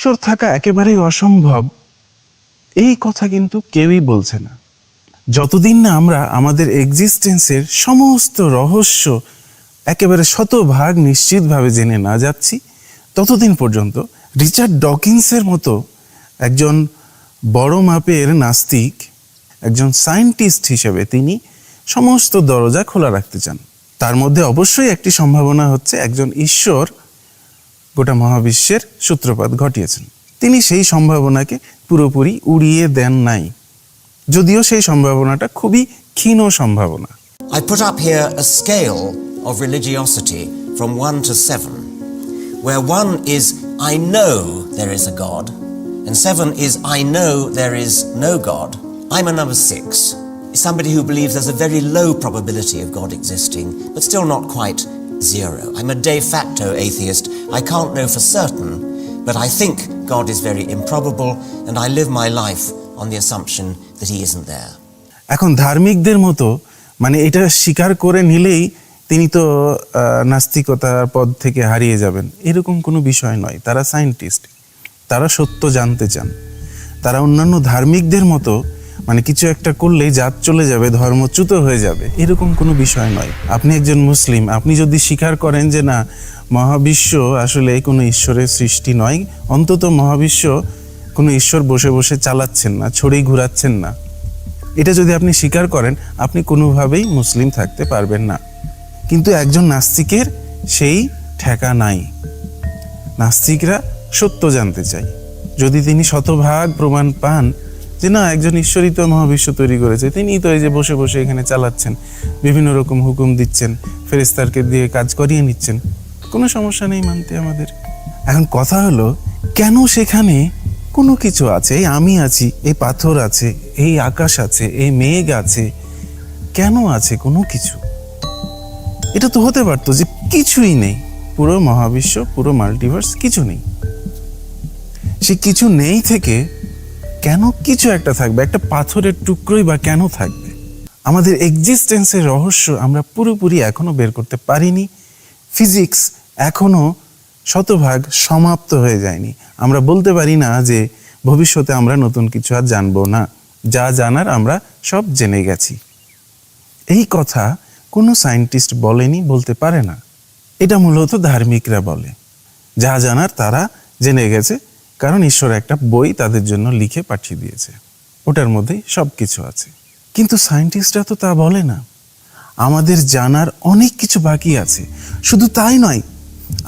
ঈশ্বর থাকা একেবারেই অসম্ভব এই কথা কিন্তু কেউই বলছে না। যতদিন না আমরা আমাদের এক্সিস্টেন্সের সমস্ত রহস্য একেবারে শতভাগ নিশ্চিতভাবে জেনে না যাচ্ছি, ততদিন পর্যন্ত রিচার্ড ডকিন্সের মতো একজন বড় মাপের নাস্তিক, একজন সায়েন্টিস্ট হিসেবে তিনি সমস্ত দরজা খোলা রাখতে চান। তার মধ্যে অবশ্যই একটি সম্ভাবনা হচ্ছে একজন ঈশ্বর গোটা মহাবিশ্বের সূত্রপাত ঘটিয়েছেন। তিনি সেই সম্ভাবনাকে পুরোপুরি উড়িয়ে দেন নাই, যদিও সেই সম্ভাবনাটা খুবই ক্ষীণ সম্ভাবনা। I put up here a scale of religiosity from 1 to 7, where 1 is I know there is a God, and 7 is I know there is no God. I'm a number 6, somebody who believes there's a very low probability of God existing, but still not quite zero. I'm a de facto atheist. I can't know for certain, but I think God is very improbable, and I live my life on the assumption that he isn't there. এখন ধার্মিকদের মতো মানে এটা স্বীকার করে নিলেই তিনি তো নাস্তিকতার পদ থেকে হারিয়ে যাবেন, এরকম কোনো বিষয় নয়। তারা সায়েন্টিস্ট, তারা সত্য জানতে চান। তারা অন্যান্য ধার্মিকদের মতো মানে কিছু একটা করলেই জাত চলে যাবে, ধর্মচ্যুত হয়ে যাবে, এরকম কোনো বিষয় নয়। আপনি একজন মুসলিম, আপনি যদি স্বীকার করেন যে না, মহাবিশ্ব আসলে কোনো ঈশ্বরের সৃষ্টি নয়, অন্তত মহাবিশ্ব কোনো ঈশ্বর বসে বসে চালাচ্ছেন না, ছড়িয়ে ঘুরাচ্ছেন না, এটা যদি আপনি স্বীকার করেন, আপনি কোনোভাবেই মুসলিম থাকতে পারবেন না। কিন্তু একজন নাস্তিকের সেই ঠেকা নাই। নাস্তিকরা সত্য জানতে চায়। যদি তিনি শতভাগ প্রমাণ পান যে না, একজন ঈশ্বরই তো মহাবিশ্ব তৈরি করেছে, তিনি তো এই যে বসে বসে এখানে চালাচ্ছেন, বিভিন্ন রকম হুকুম দিচ্ছেন, ফেরেশতাকে দিয়ে কাজ করিয়ে নিচ্ছেন, কোনো সমস্যা নেই মানতে আমাদের। এখন কথা হলো, কেন সেখানে কোনো কিছু আছে, এই আমি আছি, এই পাথর আছে, এই আকাশ আছে, এই মেঘ আছে, কেন আছে কোনো কিছু? এটা তো হতে পারতো যে কিছুই নেই, পুরো মহাবিশ্ব, পুরো মাল্টিভার্স কিছু নেই। সে কিছু নেই থেকে কেন কিছু একটা থাকবে? একটা পাথরের টুকরোই বা কেন থাকবে? আমাদের এক্সিস্টেন্সের রহস্য আমরা পুরোপুরি এখনো বের করতে পারিনি। ফিজিক্স এখনো শতভাগ সমাপ্ত হয়ে যায়নি। আমরা বলতে পারি না যে ভবিষ্যতে আমরা নতুন কিছু আর জানবো না, যা জানার আমরা সব জেনে গেছি। এই কথা কোনো সায়েন্টিস্ট বলেনি, বলতে পারে না। এটা মূলত ধার্মিকরা বলে। যা জানার তারা জেনে গেছে, কারণ ঈশ্বর একটা বই তাদের জন্য লিখে পাঠিয়ে দিয়েছে, ওটার মধ্যেই সব কিছু আছে। কিন্তু সায়েন্টিস্টরা তো তা বলে না। আমাদের জানার অনেক কিছু বাকি আছে। শুধু তাই নয়,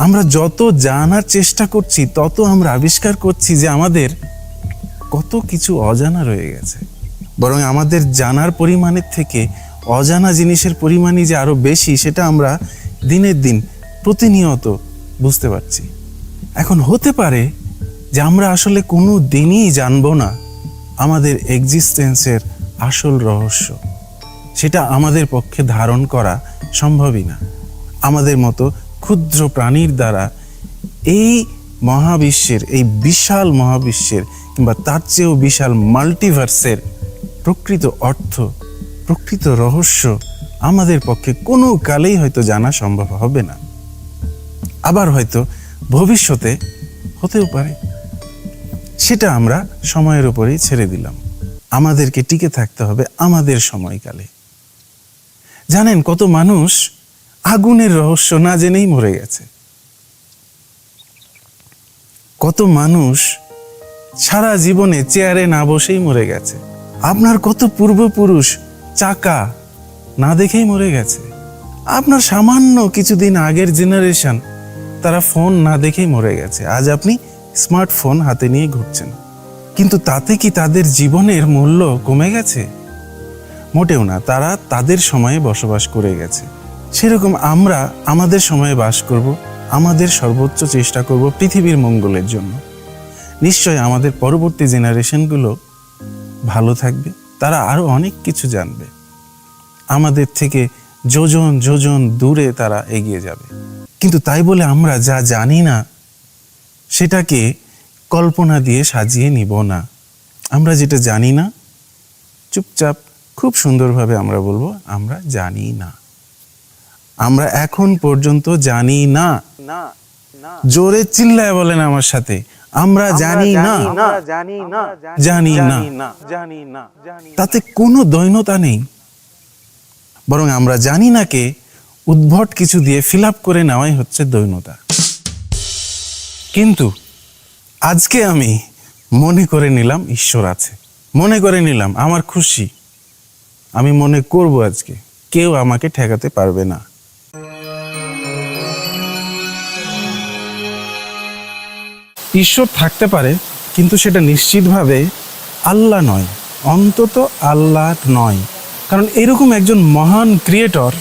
আমরা যত জানার চেষ্টা করছি তত আমরা আবিষ্কার করছি যে আমাদের কত কিছু অজানা রয়ে গেছে। বরং আমাদের জানার পরিমাণের থেকে অজানা জিনিসের পরিমাণই যে আরো বেশি, সেটা আমরা দিনের দিন প্রতিনিয়ত বুঝতে পারছি। এখন হতে পারে যে আমরা আসলে কোনো দিনই জানবো না আমাদের এক্সিস্টেন্সের আসল রহস্য। সেটা আমাদের পক্ষে ধারণ করা সম্ভবই না। আমাদের মতো ক্ষুদ্র প্রাণীর দ্বারা এই মহাবিশ্বের, এই বিশাল মহাবিশ্বের কিংবা তার চেয়েও বিশাল মাল্টিভার্সের প্রকৃত অর্থ, প্রকৃত রহস্য আমাদের পক্ষে কোনো কালেই হয়তো জানা সম্ভব হবে না। আবার হয়তো ভবিষ্যতে হতেও পারে, সেটা আমরা সময়ের উপরেই ছেড়ে দিলাম। আমাদেরকে টিকে থাকতে হবে আমাদের সময়কালে। জানেন, কত মানুষ আগুনের রহস্য না জেনেই মরে গেছে। কত মানুষ সারা জীবনে চেয়ারে না বসেই মরে গেছে। আপনার কত পূর্বপুরুষ চাকা না দেখেই মরে গেছে। আপনার সামান্য কিছুদিন আগের জেনারেশন, তারা ফোন না দেখেই মরে গেছে। আজ আপনি স্মার্টফোন হাতে নিয়ে ঘুরছেন, কিন্তু তাতে কি তাদের জীবনের মূল্য কমে গেছে? মোটেও না। তারা তাদের সময়ে বসবাস করে গেছে। সেরকম আমরা আমাদের সময়ে বাস করব, আমাদের সর্বোচ্চ চেষ্টা করব পৃথিবীর মঙ্গলের জন্য। নিশ্চয় আমাদের পরবর্তী জেনারেশনগুলো ভালো থাকবে, তারা আরো অনেক কিছু জানবে, আমাদের থেকে যোজন যোজন দূরে তারা এগিয়ে যাবে। কিন্তু তাই বলে আমরা যা জানি না সেটাকে কল্পনা দিয়ে সাজিয়ে নিব না। আমরা যেটা জানি না, চুপচাপ খুব সুন্দরভাবে আমরা বলবো আমরা জানি না। আমরা এখন পর্যন্ত জানি না। জোরে চিল্লায় বলেন আমার সাথে, আমরা জানি না, জানি না, তাতে কোনো দৈন্যতা নেই। বরং আমরা জানি নাকে উদ্ভট কিছু দিয়ে ফিল আপ করে নেওয়াই হচ্ছে দৈন্যতা। কিন্তু আজকে আমি মনে করে নিলাম ঈশ্বর আছে, মনে করে নিলাম আমার খুশি, আমি মনে করব আজকে কেউ আমাকে ঠেকাতে পারবে না। ঈশ্বর থাকতে পারে, কিন্তু সেটা নিশ্চিতভাবে আল্লাহ নয়, অন্তত আল্লাহ নয়। কারণ এরকম একজন মহান ক্রিয়েটর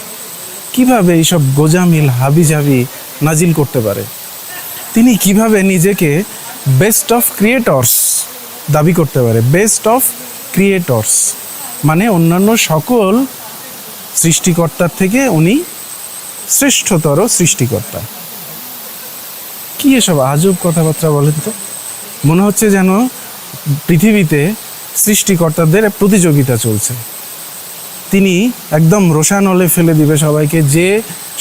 কিভাবে এইসব গোজামিল হাবিজাবি নাজিল করতে পারে? তিনি কিভাবে নিজেকে বেস্ট অফ ক্রিয়েটর্স দাবি করতে পারে? বেস্ট অফ ক্রিয়েটর্স মানে অন্যান্য সকল সৃষ্টিকর্তার থেকে উনি শ্রেষ্ঠতর সৃষ্টিকর্তা। কি এসব আজব কথাবার্তা বলেন তো? মনে হচ্ছে যেন পৃথিবীতে সৃষ্টিকর্তাদের প্রতিযোগিতা চলছে। তিনি একদম রোশানলে ফেলে দিবে সবাইকে, যে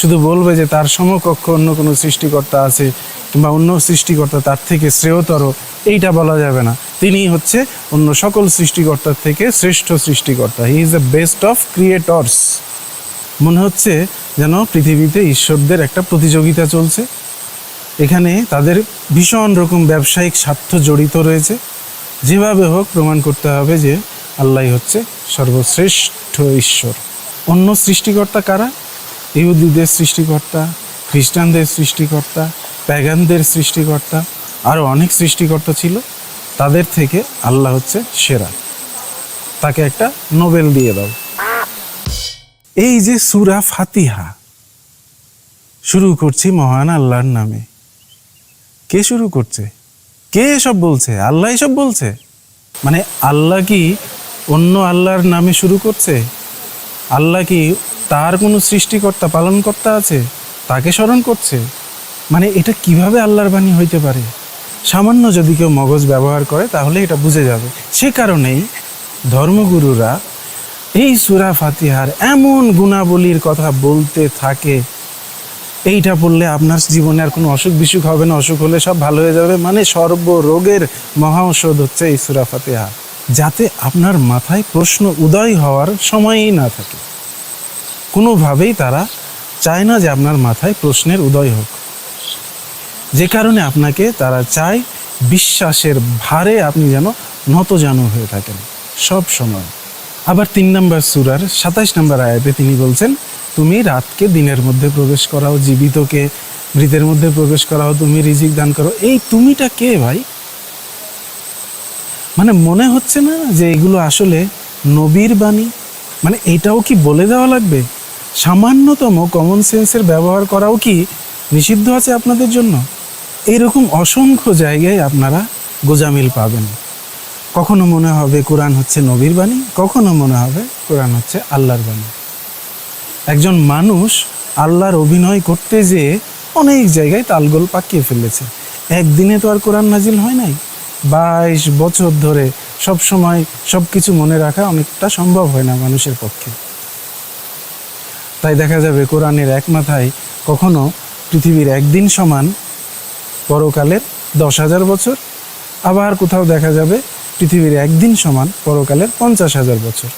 শুধু বলবে যে তার সমকক্ষ অন্য কোনো সৃষ্টিকর্তা আছে কিংবা অন্য সৃষ্টিকর্তা তার থেকে শ্রেয়তর, এইটা বলা যাবে না। তিনি হচ্ছে অন্য সকল সৃষ্টিকর্তার থেকে শ্রেষ্ঠ সৃষ্টিকর্তা। He is the best of creators. মনে হচ্ছে যেন পৃথিবীতে ঈশ্বরদের একটা প্রতিযোগিতা চলছে। এখানে তাদের ভীষণ রকম ব্যবসায়িক স্বার্থ জড়িত রয়েছে। যেভাবে হোক প্রমাণ করতে হবে যে আল্লাহ হচ্ছে সর্বশ্রেষ্ঠ ঈশ্বর। অন্য সৃষ্টিকর্তা কারা? ইহুদিদের সৃষ্টিকর্তা, খ্রিস্টানদের সৃষ্টিকর্তা, প্যাগানদের সৃষ্টিকর্তা, আরও অনেক সৃষ্টিকর্তা ছিল। তাদের থেকে আল্লাহ হচ্ছে সেরা, তাকে একটা নোবেল দিয়ে দাও। এই যে সূরা ফাতিহা শুরু করছি মহান আল্লাহর নামে, কে শুরু করছে? কে এসব বলছে? আল্লাহ এসব বলছে? মানে আল্লাহ কি অন্য আল্লাহর নামে শুরু করছে? আল্লাহ কি তার কোনো সৃষ্টিকর্তা পালনকর্তা আছে, তাকে স্মরণ করছে? মানে এটা কিভাবে আল্লাহর বাণী হইতে পারে? সামান্য যদি কেউ মগজ ব্যবহার করে তাহলে এটা বুঝে যাবে। সে কারণেই ধর্মগুরুরা এই সূরা ফাতিহার এমন গুণাবলীর কথা বলতে থাকে, এইটা পড়লে আপনার জীবনে আর কোনো অসুখ বিসুখ হবে না, অসুখ হলে সব ভালো হয়ে যাবে। মানে সর্বরোগের মহা ঔষধ হচ্ছে এই সূরা ফাতিহা, যাতে আপনার মাথায় প্রশ্ন উদয় হওয়ার সময়ই না থাকে। কোনোভাবেই তারা চায় না যে আপনার মাথায় প্রশ্নের উদয় হোক, যে কারণে আপনাকে তারা চায় বিশ্বাসের ভারে আপনি যেন নতজানু হয়ে থাকেন সব সময়। আবার 3 নম্বর সূরার 27 নম্বর আয়াতে তিনি বলছেন, তুমি রাতকে দিনের মধ্যে প্রবেশ করাও, জীবিতকে মৃতের মধ্যে প্রবেশ করাও, তুমি রিজিক দান করো। এই তুমিটা কে ভাই? মানে মনে হচ্ছে না যে এগুলো আসলে নবীর বাণী? মানে এটাও কি বলে দেওয়া লাগবে? সামান্যতম কমন সেন্সের ব্যবহার করাও কি নিষিদ্ধ আছে আপনাদের জন্য? এরকম অসংখ্য জায়গায় আপনারা গোজামিল পাবেন। কখনো মনে হবে কোরআন হচ্ছে নবীর বাণী, কখনো মনে হবে কোরআন হচ্ছে আল্লাহর বাণী। একজন মানুষ আল্লাহর অভিনয় করতে যেয়ে অনেক জায়গায় তালগোল পাকিয়ে ফেলেছে। একদিনে তো আর কোরআন নাজিল হয় নাই। 22 বছর ধরে সব সময় সব কিছু মনে রাখা অনেকটা সম্ভব হয় না মানুষের পক্ষে। তাই দেখা যাবে কোরআনের এক মাথায় কখনো পৃথিবীর একদিন সমান পরকালের 10,000 বছর, আবার কোথাও দেখা যাবে পৃথিবীর একদিন সমান পরকালের 50,000 বছর।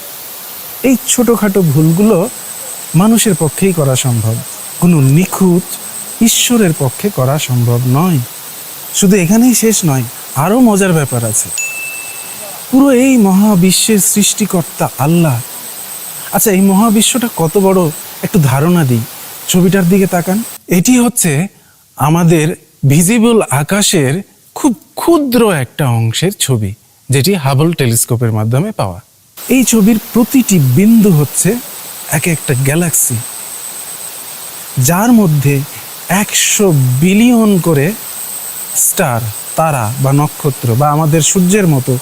এই ছোটোখাটো ভুলগুলো মানুষের পক্ষেই করা সম্ভব, কোনো নিখুঁত ঈশ্বরের পক্ষে করা সম্ভব নয়। শুধু এখানেই শেষ নয়, আরও মজার ব্যাপার আছে। পুরো এই মহাবিশ্বের সৃষ্টিকর্তা আল্লাহ। আচ্ছা, এই মহাবিশ্বটা কত বড় একটু ধারণা দিই। ছবিটার দিকে তাকান। এটি হচ্ছে আমাদের ভিজিবল আকাশের খুব ক্ষুদ্র একটা অংশের ছবি, যেটি হাবল টেলিস্কোপের মাধ্যমে পাওয়া। এই ছবির প্রতিটি বিন্দু হচ্ছে এক একটা গ্যালাক্সি, যার মধ্যে 100 বিলিয়ন করে স্টার, তারা বা নক্ষত্র, বা আমাদের সূর্যের মতো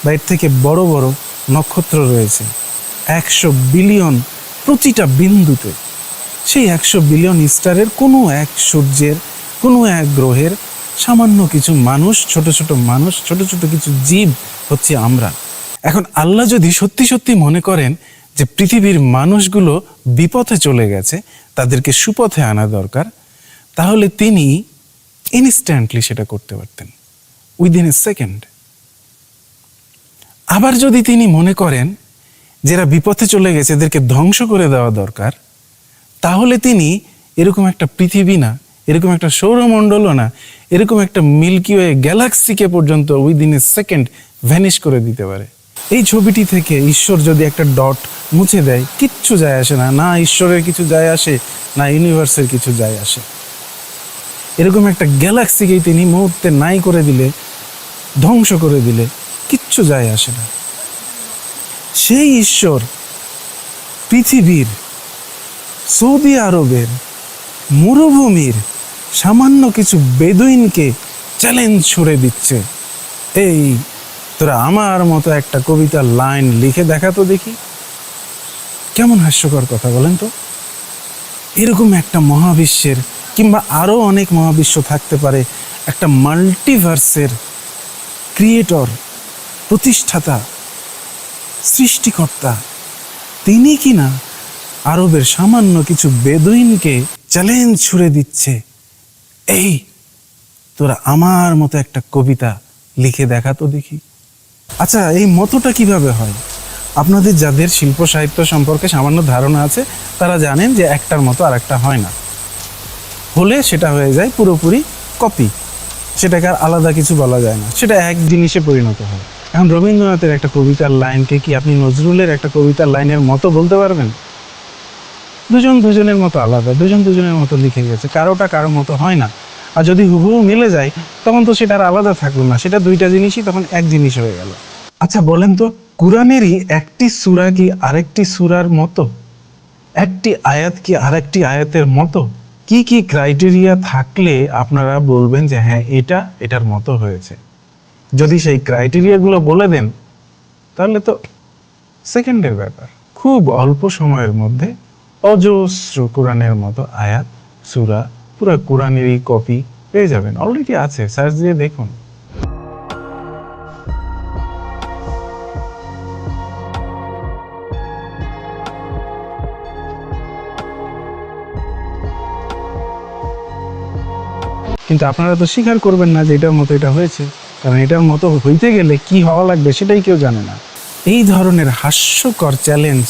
বা এর থেকে বড় বড় নক্ষত্র রয়েছে। 100 বিলিয়ন প্রতিটা বিন্দুতে। সেই 100 বিলিয়ন স্টারের কোনো এক সূর্যের কোনো এক গ্রহের সামান্য কিছু মানুষ, ছোট ছোট মানুষ, ছোট ছোট কিছু জীব হচ্ছে আমরা। এখন আল্লাহ যদি সত্যি সত্যি মনে করেন যে পৃথিবীর মানুষগুলো বিপথে চলে গেছে, তাদেরকে সুপথে আনা দরকার, তাহলে তিনি ইনস্ট্যান্টলি সেটা করতে পারতেন। Within a second. আবার যদি তিনি মনে করেন যারা বিপথে চলে গেছে এদেরকে ধ্বংস করে দেওয়া দরকার, তাহলে তিনি এরকম একটা পৃথিবী না, এরকম একটা সৌরমণ্ডলও না, এরকম একটা মিল্কি ওয়ে গ্যালাক্সিকে পর্যন্ত উইদিন এ সেকেন্ড ভ্যানিশ করে দিতে পারে। এই ছবিটি থেকে ঈশ্বর যদি একটা ডট মুছে দেয়, কিচ্ছু যায় আসে না, না ঈশ্বরের কিছু যায় আসে, না ইউনিভার্সের কিছু যায় আসে। এরকম একটা গ্যালাক্সিকেই তিনি মুহূর্তে নাই করে দিলে, ধ্বংস করে দিলে কিচ্ছু যায় আসে না। সেই ঈশ্বর পৃথিবীর, সৌদি আরবের মরুভূমির সামান্য কিছু বেদুইনকে চ্যালেঞ্জ ছুড়ে দিচ্ছে, এই তোরা আমার মতো একটা কবিতার লাইন লিখে দেখা তো দেখি। কেমন হাস্যকর কথা বলেন তো। এরকম একটা মহাবিশ্বের, কিংবা আরো অনেক মহাবিশ্ব থাকতে পারে, একটা মাল্টিভার্সের ক্রিয়েটর, প্রতিষ্ঠাতা, সৃষ্টিকর্তা, তিনি কিনা আরবের সামান্য কিছু বেদুইনকে চ্যালেঞ্জ ছুড়ে দিচ্ছে, এই তোরা আমার মতো একটা কবিতা লিখে দেখা তো দেখি। আচ্ছা, এই মতটা কিভাবে হয়? আপনাদের যাদের শিল্প সাহিত্য সম্পর্কে সামান্য ধারণা আছে তারা জানেন যে একটার মতো আর একটা হয় না, হলে সেটা হয়ে যায় পুরোপুরি কপি, সেটাকে আর আলাদা কিছু বলা যায় না, সেটা এক জিনিসে পরিণত হয়। এখন রবীন্দ্রনাথের একটা কবিতার লাইনকে কি আপনি নজরুলের একটা কবিতার লাইনের মতো বলতে পারবেন? দুজন দুজনের মতো আলাদা, দুজন দুজনের মতো লিখে গেছে, কারোটা কারো মতো হয় না। আর যদি হুবহু মিলে যায় তখন তো সেটা আর আলাদা থাকলো না, সেটা দুইটা জিনিসই তখন এক জিনিস হয়ে গেল। আচ্ছা বলেন তো, কুরআনেরই একটি সূরা কি আরেকটি সূরার মতো? একটি আয়াত কি আরেকটি আয়াতের মতো? কি কি ক্রাইটেরিয়া থাকলে আপনারা বলবেন যে হ্যাঁ এটা এটার মতো হয়েছে? যদি সেই ক্রাইটেরিয়াগুলো বলে দেন তাহলে তো সেকেন্ডের ব্যাপার, খুব অল্প সময়ের মধ্যে অজস্র কোরআনের মতো আয়াত, সূরা, পুরো কোরআনেরই কপি পেয়ে যাবেন। অলরেডি আছে, সার্চ দিয়ে দেখুন। কিন্তু আপনারা তো স্বীকার করবেন না যে এটার মতো এটা হয়েছে, কারণ এটার মতো হইতে গেলে কি হওয়া লাগবে সেটাই কেউ জানে না। এই ধরনের হাস্যকর চ্যালেঞ্জ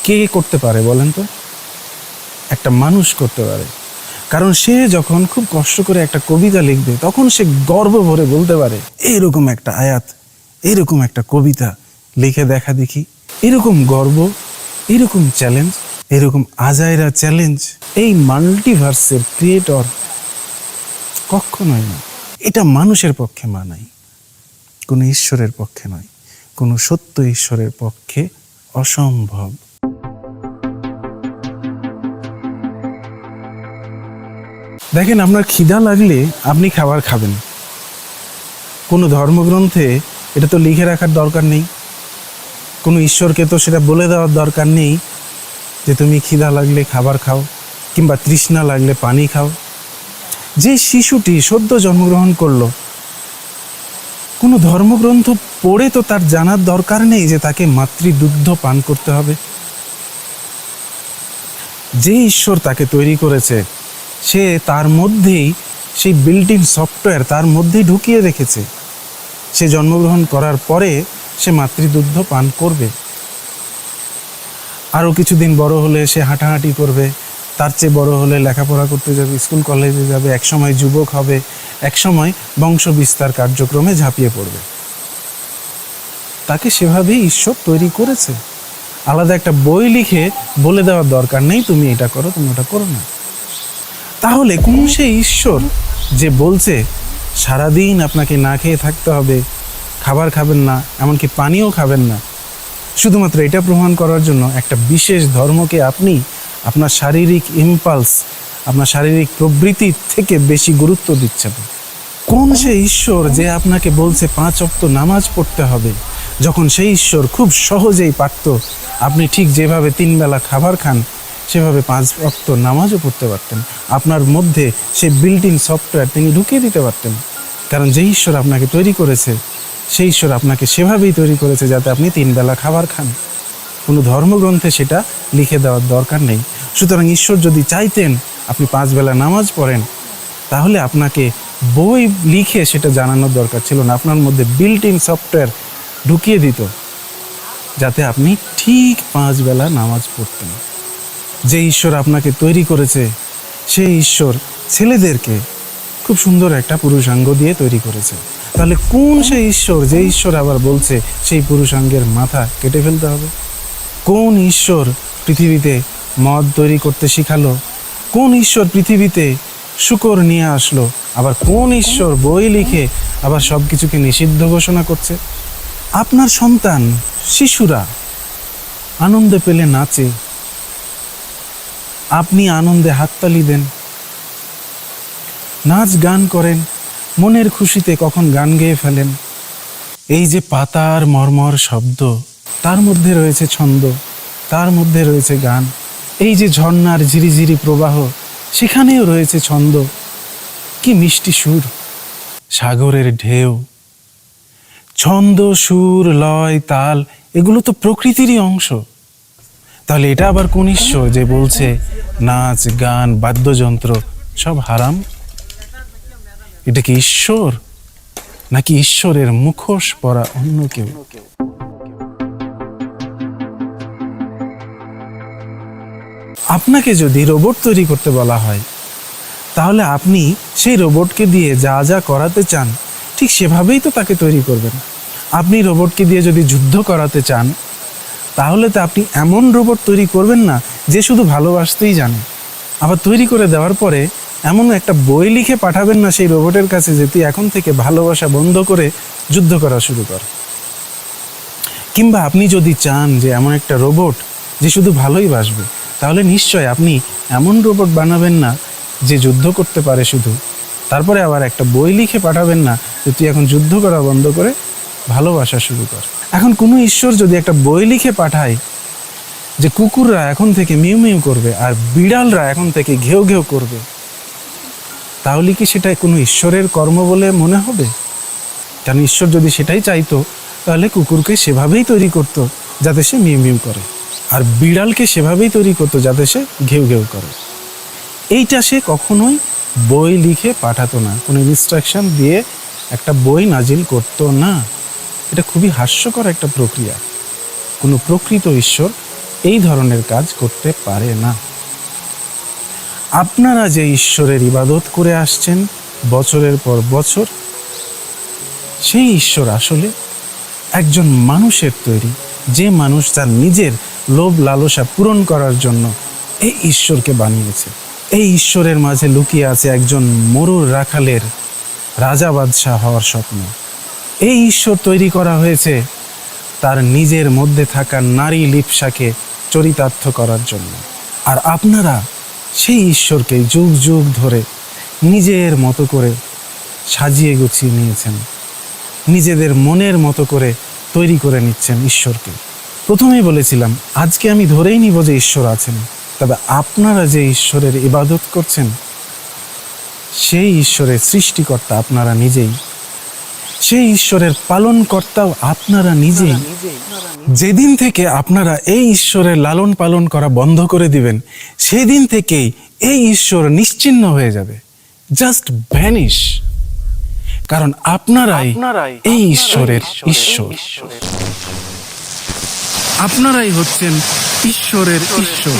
কে করতে পারে বলেন তো? একটা মানুষ করতে পারে, কারণ সে যখন খুব কষ্ট করে একটা কবিতা লিখবে তখন সে গর্ব ভরে বলতে পারে এরকম একটা আয়াত, এরকম একটা কবিতা লিখে দেখা দেখি। এরকম গর্ব, এরকম চ্যালেঞ্জ, এরকম আজাইরা চ্যালেঞ্জ এই মাল্টিভার্সের ক্রিয়েটর কখনোই না। এটা মানুষের পক্ষে মানাই, কোনো ঈশ্বরের পক্ষে নয়, কোনো সত্য ঈশ্বরের পক্ষে অসম্ভব। দেখেন, আপনার খিদা লাগলে আপনি খাবার খাবেন, কোনো ধর্মগ্রন্থে এটা তো লিখে রাখার দরকার নেই, কোনো ঈশ্বরকে তো সেটা বলে দেওয়ার দরকার নেই যে তুমি খিদা লাগলে খাবার খাও, কিংবা তৃষ্ণা লাগলে পানি খাও। যে শিশুটি সদ্য জন্মগ্রহণ করলো, কোনো ধর্মগ্রন্থ পড়ে তো তার জানার দরকার নেই যে তাকে মাতৃদুগ্ধ পান করতে হবে। যে ঈশ্বর তাকে তৈরি করেছে সে তার মধ্যেই সেই বিল্ট ইন সফটওয়্যার তার মধ্যেই ঢুকিয়ে রেখেছে। সে জন্মগ্রহণ করার পরে সে মাতৃদুগ্ধ পান করবে, আরও কিছুদিন বড় হলে সে হাঁটাহাঁটি করবে, তার চেয়ে বড় হলে লেখাপড়া করতে যাবে, স্কুল কলেজে যাবে, একসময় যুবক হবে, একসময় বংশ বিস্তার কার্যক্রমে ঝাঁপিয়ে পড়বে। তাকে সেভাবেই ঈশ্বর তৈরি করেছে। আলাদা একটা বই লিখে বলে দেওয়ার দরকার নেই তুমি এটা করো, তুমি ওটা করো না। তাহলে কোন সেই ঈশ্বর যে বলছে সারাদিন আপনাকে না খেয়ে থাকতে হবে, খাবার খাবেন না, এমনকি পানিও খাবেন না, শুধুমাত্র এটা প্রমাণ করার জন্য একটা বিশেষ ধর্মকে আপনি আপনার শারীরিক ইম্পালস, আপনার শারীরিক প্রবৃত্তি থেকে বেশি গুরুত্ব দিচ্ছেন? কোন সেই ঈশ্বর যে আপনাকে বলছে 5 ওয়াক্ত নামাজ পড়তে হবে, যখন সেই ঈশ্বর খুব সহজেই পারত আপনি ঠিক যেভাবে 3 বেলা খাবার খান সেভাবে 5 ওয়াক্ত নামাজও পড়তে পারতেন। আপনার মধ্যে সেই বিল্ট ইন সফটওয়্যার তিনি ঢুকিয়ে দিতে পারতেন, কারণ যে ঈশ্বর আপনাকে তৈরি করেছে সেই ঈশ্বর আপনাকে সেভাবেই তৈরি করেছে যাতে আপনি 3 বেলা খাবার খান। কোনো ধর্মগ্রন্থে সেটা লিখে দেওয়ার দরকার নেই। সুতরাং ঈশ্বর যদি চাইতেন আপনি 5 বেলা নামাজ পড়েন, তাহলে আপনাকে বই লিখে সেটা জানানোর দরকার ছিল না, আপনার মধ্যে বিল্ট ইন সফটওয়্যার ঢুকিয়ে দিত যাতে আপনি ঠিক 5 বেলা নামাজ পড়তেন। যে ঈশ্বর আপনাকে তৈরি করেছে সেই ঈশ্বর ছেলেদেরকে খুব সুন্দর একটা পুরুষাঙ্গ দিয়ে তৈরি করেছে। তাহলে কোন সেই ঈশ্বর যে ঈশ্বর আবার বলছে সেই পুরুষাঙ্গের মাথা কেটে ফেলতে হবে? কোন ঈশ্বর পৃথিবীতে মদ তৈরি করতে শিখালো? কোন ঈশ্বর পৃথিবীতে শূকর নিয়ে আসলো? আবার কোন ঈশ্বর বই লিখে আবার সব কিছুকে নিষিদ্ধ ঘোষণা করছে? আপনার সন্তান শিশুরা আনন্দে পেলে নাচে, আপনি আনন্দে হাততালি দেন, নাচ গান করেন, মনের খুশিতে কখন গান গেয়ে ফেলেন। এই যে পাতার মর্মর শব্দ, তার মধ্যে রয়েছে ছন্দ, তার মধ্যে রয়েছে গান। এই যে ঝর্ণার ঝিরিঝিরি প্রবাহ, সেখানেও রয়েছে ছন্দ। কি মিষ্টি সুর, সাগরের ঢেউ, ছন্দ, সুর, লয়, তাল, এগুলো তো প্রকৃতিরই অংশ। তাহলে এটা আবার কোন ঈশ্বর যে বলছে নাচ গান বাদ্যযন্ত্র সব হারাম? এটা কি ঈশ্বর, নাকি ঈশ্বরের মুখোশ পরা অন্য কেউ? আপনাকে যদি রোবট তৈরি করতে বলা হয়, তাহলে আপনি সেই রোবটকে দিয়ে যা যা করাতে চান ঠিক সেভাবেই তো তাকে তৈরি করবেন। আপনি রোবটকে দিয়ে যদি যুদ্ধ করাতে চান, তাহলে তো আপনি এমন রোবট তৈরি করবেন না যে শুধু ভালোবাসতেই জানে। আবার তৈরি করে দেওয়ার পরে এমন একটা বই লিখে পাঠাবেন না সেই রোবটের কাছে যে তুই এখন থেকে ভালোবাসা বন্ধ করে যুদ্ধ করা শুরু কর। কিংবা আপনি যদি চান যে এমন একটা রোবট যে শুধু ভালোই বাসবে, তাহলে নিশ্চয় আপনি এমন রোবট বানাবেন না যে যুদ্ধ করতে পারে শুধু, তারপরে আবার একটা বই লিখে পাঠাবেন না যে তুই এখন যুদ্ধ করা বন্ধ করে ভালোবাসা শুরু কর। এখন কোনো ঈশ্বর যদি একটা বই লিখে পাঠায় যে কুকুররা এখন থেকে মিউ মিউ করবে আর বিড়ালরা এখন থেকে ঘেউ ঘেউ করবে, তাহলে কি সেটা কোনো ঈশ্বরের কর্ম বলে মনে হবে? কারণ ঈশ্বর যদি সেটাই চাইতো, তাহলে কুকুরকে সেভাবেই তৈরি করতো যাতে সে মিউ মিউ করে, আর বিড়ালকে সেভাবেই তৈরি করতো যাতে সে ঘেউ ঘেউ করে। এইটা সে কখনোই বই লিখে পাঠাতো না, কোনো ইনস্ট্রাকশন দিয়ে একটা বই নাজিল করতো না। এটা খুবই হাস্যকর একটা প্রক্রিয়া। কোনো প্রকৃত ঈশ্বর এই ধরনের কাজ করতে পারে না। আপনারা যে ঈশ্বরের ইবাদত করে আসছেন বছরের পর বছর, সেই ঈশ্বর আসলে একজন মানুষের তৈরি, যে মানুষ তার নিজের লোভ লালসা পূরণ করার জন্য এই ঈশ্বরকে বানিয়েছে। এই ঈশ্বরের মাঝে লুকিয়ে আছে একজন মরুর রাখালের রাজা বাদশাহ হওয়ার স্বপ্ন। এই ঈশ্বর তৈরি করা হয়েছে তার নিজের মধ্যে থাকা নারী লিপ্সাকে চরিতার্থ করার জন্য। আর আপনারা সেই ঈশ্বরকে যুগ যুগ ধরে নিজের মতো করে সাজিয়ে গুছিয়ে নিয়েছেন, নিজেদের মনের মতো করে তৈরি করে নিচ্ছেন ঈশ্বরকে। প্রথমেই বলেছিলাম, আজকে আমি ধরেই নিব যে ঈশ্বর আছেন, তবে আপনারা যে ঈশ্বরের ইবাদত করছেন সেই ঈশ্বরের সৃষ্টিকর্তা আপনারা নিজেই, সেই ঈশ্বরের পালনকর্তাও আপনারা নিজেই। যেদিন থেকে আপনারা এই ঈশ্বরের লালন পালন করা বন্ধ করে দিবেন, সেদিন থেকেই এই ঈশ্বর নিশ্চিহ্ন হয়ে যাবে, জাস্ট ভ্যানিশ। কারণ আপনারাই এই ঈশ্বরের ঈশ্বর, আপনারাই হচ্ছেন ঈশ্বরের ঈশ্বর।